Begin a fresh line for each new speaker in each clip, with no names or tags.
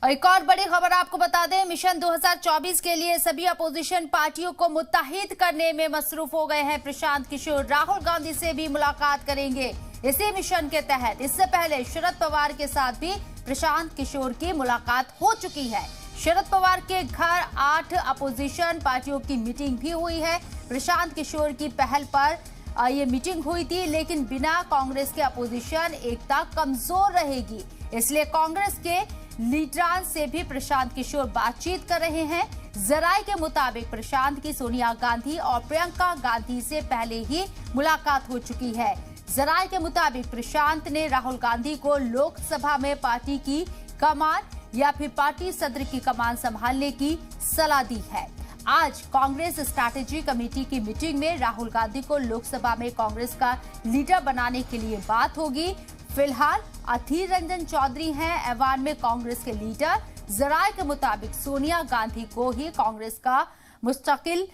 और एक और बड़ी खबर आपको बता दें, मिशन 2024 के लिए सभी अपोजिशन पार्टियों को मुत्तहिद करने में मसरूफ हो गए हैं प्रशांत किशोर। राहुल गांधी से भी मुलाकात करेंगे इसी मिशन के तहत। इससे पहले शरद पवार के साथ भी प्रशांत किशोर की मुलाकात हो चुकी है। शरद पवार के घर 8 अपोजिशन पार्टियों की मीटिंग भी हुई है। प्रशांत किशोर की पहल पर ये मीटिंग हुई थी, लेकिन बिना कांग्रेस के अपोजिशन एकता कमजोर रहेगी, इसलिए कांग्रेस के लीडरान से भी प्रशांत किशोर बातचीत कर रहे हैं। जराये के मुताबिक प्रशांत की सोनिया गांधी और प्रियंका गांधी से पहले ही मुलाकात हो चुकी है। जराये के मुताबिक प्रशांत ने राहुल गांधी को लोकसभा में पार्टी की कमान या फिर पार्टी सदर की कमान संभालने की सलाह दी है। आज कांग्रेस स्ट्रैटेजी कमेटी की मीटिंग में राहुल गांधी को लोकसभा में कांग्रेस का लीडर बनाने के लिए बात होगी। फिलहाल अधीर रंजन चौधरी हैं ऐवान में कांग्रेस के लीडर। जराये के मुताबिक सोनिया गांधी को ही कांग्रेस का मुस्तकिल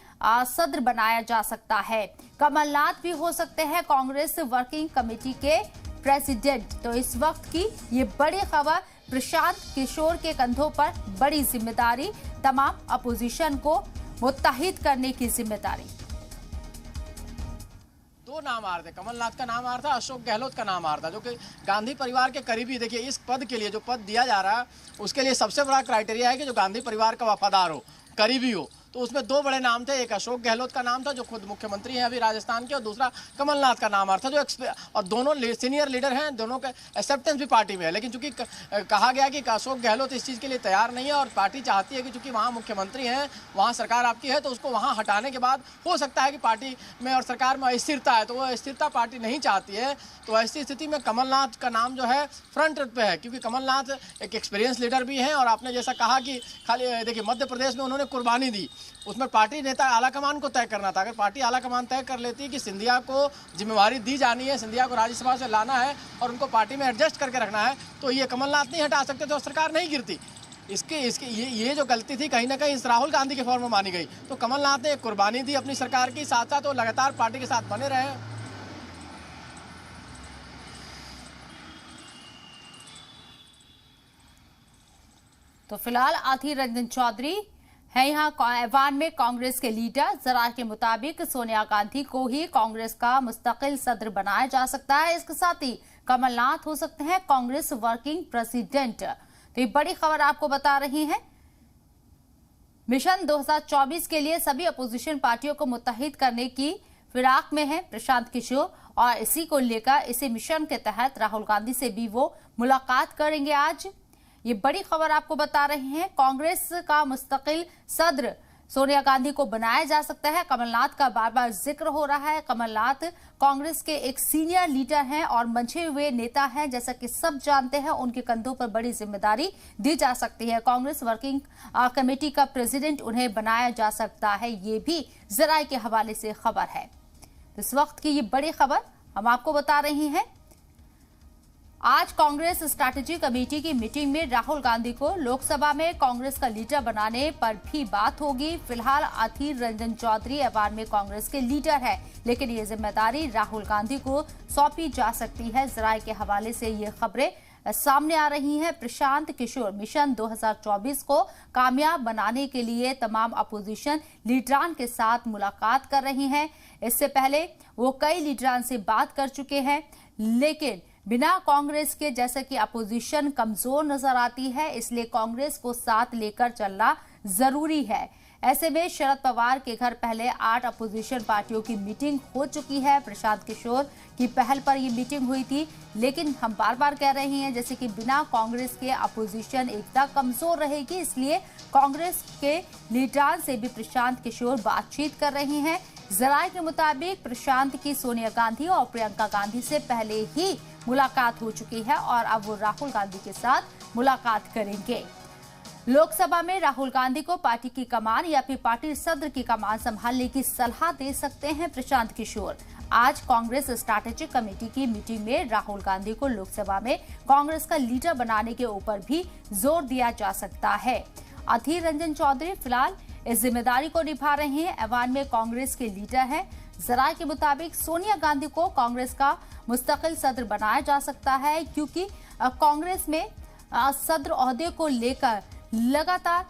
सदर बनाया जा सकता है। कमलनाथ भी हो सकते हैं कांग्रेस वर्किंग कमेटी के प्रेसिडेंट। तो इस वक्त की ये बड़ी खबर, प्रशांत किशोर के कंधों पर बड़ी जिम्मेदारी, तमाम अपोजिशन को मुत्तहिद करने की जिम्मेदारी।
दो नाम आ रहे थे, कमलनाथ का नाम आ रहा था, अशोक गहलोत का नाम आ रहा था, जो कि गांधी परिवार के करीबी। देखिए, इस पद के लिए जो पद दिया जा रहा है उसके लिए सबसे बड़ा क्राइटेरिया है कि जो गांधी परिवार का वफादार हो, करीबी हो। तो उसमें दो बड़े नाम थे, एक अशोक गहलोत का नाम था जो खुद मुख्यमंत्री हैं अभी राजस्थान के, और दूसरा कमलनाथ का नाम आ रहा था जो और दोनों सीनियर लीडर हैं, दोनों का एक्सेप्टेंस भी पार्टी में है। लेकिन चूंकि कहा गया कि अशोक गहलोत इस चीज़ के लिए तैयार नहीं है और पार्टी चाहती है कि चूंकि वहाँ मुख्यमंत्री हैं, वहाँ सरकार आपकी है, तो उसको वहाँ हटाने के बाद हो सकता है कि पार्टी में और सरकार में अस्थिरता है, तो वो अस्थिरता पार्टी नहीं चाहती है। तो ऐसी स्थिति में कमलनाथ का नाम जो है फ्रंट पे है, क्योंकि कमलनाथ एक एक्सपीरियंस लीडर भी हैं। और आपने जैसा कहा कि खाली देखिए मध्य प्रदेश में उन्होंने कुर्बानी दी, उसमें पार्टी नेता आलाकमान को तय करना था। अगर पार्टी आलाकमान तय कर लेती कि सिंधिया को जिम्मेवारी दी जानी है, सिंधिया को राज्यसभा से लाना है और उनको पार्टी में एडजस्ट करके रखना है, तो ये कमलनाथ नहीं हटा सकते, तो सरकार नहीं गिरती। ये जो गलती थी कहीं ना कहीं इस राहुल गांधी के फॉर्म में मानी गई। तो कमलनाथ ने कुर्बानी दी अपनी सरकार की, साथ साथ वो लगातार पार्टी के साथ बने रहे।
तो फिलहाल अधीर रंजन चौधरी है यहाँ ऐवान में कांग्रेस के लीडर। जराये के मुताबिक सोनिया गांधी को ही कांग्रेस का मुस्तकिल सदर बनाया जा सकता है। इसके साथ ही कमलनाथ हो सकते हैं कांग्रेस वर्किंग प्रेसिडेंट। तो ये बड़ी खबर आपको बता रही है। मिशन 2024 के लिए सभी अपोजिशन पार्टियों को मुत्तहिद करने की फिराक में है प्रशांत किशोर, और इसी को लेकर इसी मिशन के तहत राहुल गांधी से भी वो मुलाकात करेंगे आज। ये बड़ी खबर आपको बता रहे हैं। कांग्रेस का मुस्तकिल सदर सोनिया गांधी को बनाया जा सकता है। कमलनाथ का बार बार जिक्र हो रहा है। कमलनाथ कांग्रेस के एक सीनियर लीडर हैं और मंझे हुए नेता हैं, जैसा कि सब जानते हैं। उनके कंधों पर बड़ी जिम्मेदारी दी जा सकती है। कांग्रेस वर्किंग कमेटी का प्रेसिडेंट उन्हें बनाया जा सकता है, ये भी जराये के हवाले से खबर है। इस वक्त की ये बड़ी खबर हम आपको बता रही हैं। आज कांग्रेस स्ट्रैटेजी कमेटी की मीटिंग में राहुल गांधी को लोकसभा में कांग्रेस का लीडर बनाने पर भी बात होगी। फिलहाल अधीर रंजन चौधरी ऐवान में कांग्रेस के लीडर है, लेकिन ये जिम्मेदारी राहुल गांधी को सौंपी जा सकती है। जराये के हवाले से ये खबरें सामने आ रही हैं। प्रशांत किशोर मिशन 2024 को कामयाब बनाने के लिए तमाम अपोजिशन लीडरान के साथ मुलाकात कर रही हैं। इससे पहले वो कई लीडरान से बात कर चुके हैं, लेकिन बिना कांग्रेस के, जैसे कि अपोजिशन कमजोर नजर आती है, इसलिए कांग्रेस को साथ लेकर चलना जरूरी है। ऐसे में शरद पवार के घर पहले 8 अपोजिशन पार्टियों की मीटिंग हो चुकी है। प्रशांत किशोर की पहल पर यह मीटिंग हुई थी, लेकिन हम बार बार कह रहे हैं जैसे कि बिना कांग्रेस के अपोजिशन एकता कमजोर रहेगी, इसलिए कांग्रेस के लीडरान से भी प्रशांत किशोर बातचीत कर रहे हैं। जराये के मुताबिक प्रशांत की सोनिया गांधी और प्रियंका गांधी से पहले ही मुलाकात हो चुकी है और अब वो राहुल गांधी के साथ मुलाकात करेंगे। लोकसभा में राहुल गांधी को पार्टी की कमान या फिर पार्टी सदर की कमान संभालने की सलाह दे सकते हैं प्रशांत किशोर। आज कांग्रेस स्ट्रैटेजी कमेटी की मीटिंग में राहुल गांधी को लोकसभा में कांग्रेस का लीडर बनाने के ऊपर भी जोर दिया जा सकता है। अधीर रंजन चौधरी फिलहाल इस जिम्मेदारी को निभा रहे हैं। ऐवान में कांग्रेस के लीडर हैं। जराये के मुताबिक सोनिया गांधी को कांग्रेस का मुस्तकिल सदर बनाया जा सकता है, क्योंकि कांग्रेस में सदर ओहदे को लेकर लगातार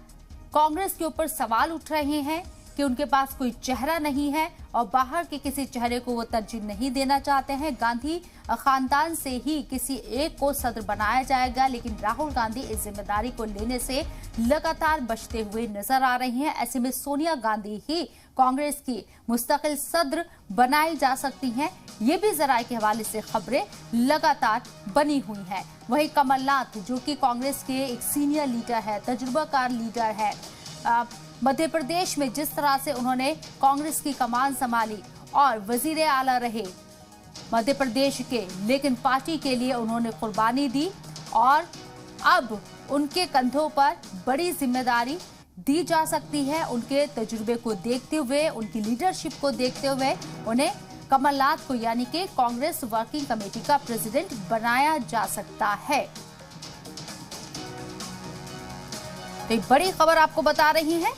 कांग्रेस के ऊपर सवाल उठ रहे हैं कि उनके पास कोई चेहरा नहीं है और बाहर के किसी चेहरे को वो तरजीह नहीं देना चाहते हैं। गांधी खानदान से ही किसी एक को सदर बनाया जाएगा, लेकिन राहुल गांधी इस जिम्मेदारी को लेने से लगातार बचते हुए नजर आ रही हैं। ऐसे में सोनिया गांधी ही कांग्रेस की मुस्तकिल सदर बनाई जा सकती हैं। ये भी जराये के हवाले से खबरें लगातार बनी हुई हैं। वहीं कमलनाथ, जो कि कांग्रेस के एक सीनियर लीडर है, तजुर्बाकार लीडर है, मध्य प्रदेश में जिस तरह से उन्होंने कांग्रेस की कमान संभाली और वजीर आला रहे मध्य प्रदेश के, लेकिन पार्टी के लिए उन्होंने कुर्बानी दी और अब उनके कंधों पर बड़ी जिम्मेदारी दी जा सकती है। उनके तजुर्बे को देखते हुए, उनकी लीडरशिप को देखते हुए उन्हें कमलनाथ को यानी कि कांग्रेस वर्किंग कमेटी का प्रेसिडेंट बनाया जा सकता है। तो एक बड़ी खबर आपको बता रही है,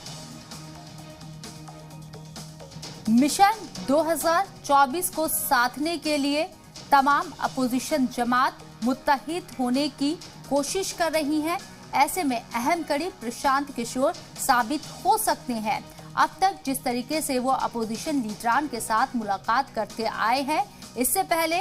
मिशन 2024 को साधने के लिए तमाम अपोजिशन जमात मुत्तहिद होने की कोशिश कर रही हैं। ऐसे में अहम कड़ी प्रशांत किशोर साबित हो सकते हैं। अब तक जिस तरीके से वो अपोजिशन लीडरान के साथ मुलाकात करते आए हैं, इससे पहले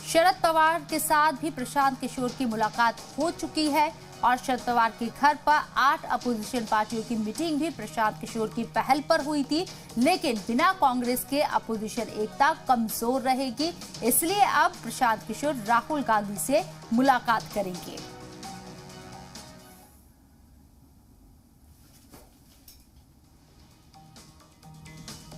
शरद पवार के साथ भी प्रशांत किशोर की मुलाकात हो चुकी है और शरद पवार के घर पर 8 अपोजिशन पार्टियों की मीटिंग भी प्रशांत किशोर की पहल पर हुई थी। लेकिन बिना कांग्रेस के अपोजिशन एकता कमजोर रहेगी, इसलिए अब प्रशांत किशोर राहुल गांधी से मुलाकात करेंगे।